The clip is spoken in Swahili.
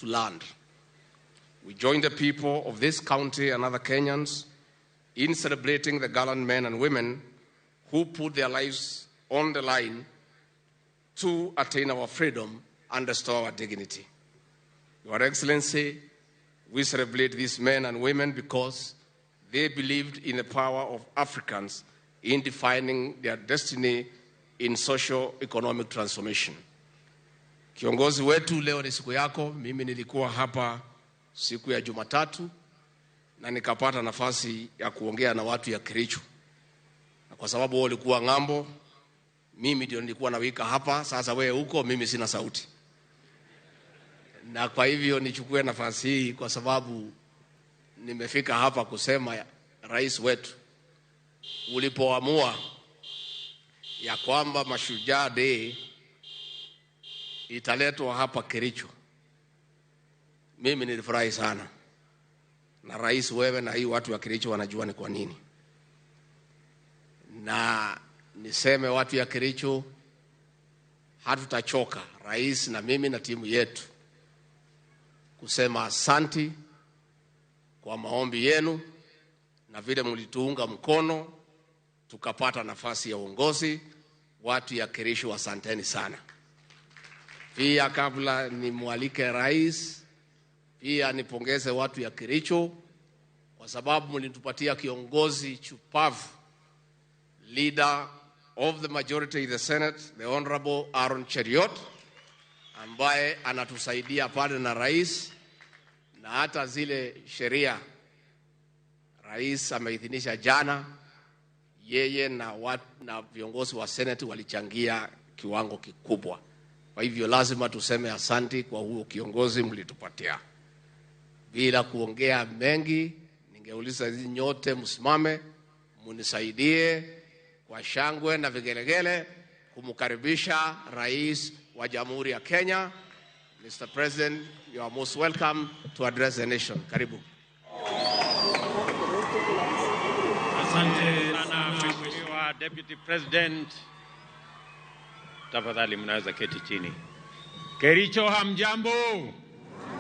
to land. We join the people of this county and other Kenyans in celebrating the gallant men and women who put their lives on the line to attain our freedom and restore our dignity. Your Excellency, we celebrate these men and women because they believed in the power of Africans in defining their destiny in socio-economic transformation. Kiongozi wetu, leo ni siku yako. Mimi nilikuwa hapa siku ya Jumatatu na nikapata nafasi ya kuongea na watu ya Kericho. Na kwa sababu wao walikuwa ngambo, mimi ndio nilikuwa nawika hapa. Sasa wewe huko, mimi sina sauti. Na kwa hivyo nichukue nafasi hii kwa sababu nimefika hapa kusema rais wetu, ulipoamua ya kwamba Mashujaa Day italetwa hapa Kericho, mimi nilifurahi sana. Na rais, wewe na hii watu wa Kericho wanajua ni kwa nini. Na niseme watu ya Kericho, hatutachoka, rais na mimi na timu yetu, kusema asanti kwa maombi yenu na vile mlituunga mkono tukapata nafasi ya uongozi. Watu ya Kericho, asanteni sana. Pia kabla nimwalike rais, pia nipongeze watu ya Kericho kwa sababu mlitupatia kiongozi chupavu, leader of the majority in the Senate, the Honorable Aaron Cheriot, ambaye anatusaidia pale na rais, na hata zile sheria rais ameidhinisha jana, yeye na viongozi wa Senate walichangia kiwango kikubwa. Kwa hivyo lazima tuseme asanti kwa huo kiongozi mlitupatia. Bila kuongea mengi, ningeuliza hizi nyote msimame munisaidie kwa shangwe na vigelegele kumkaribisha rais wa Jamhuri ya Kenya. Mr. President, you are most welcome to address the nation. Karibu. Asante sana Mheshimiwa Deputy President. Tafadhali mnaweza keti chini. Kericho, hamjambo?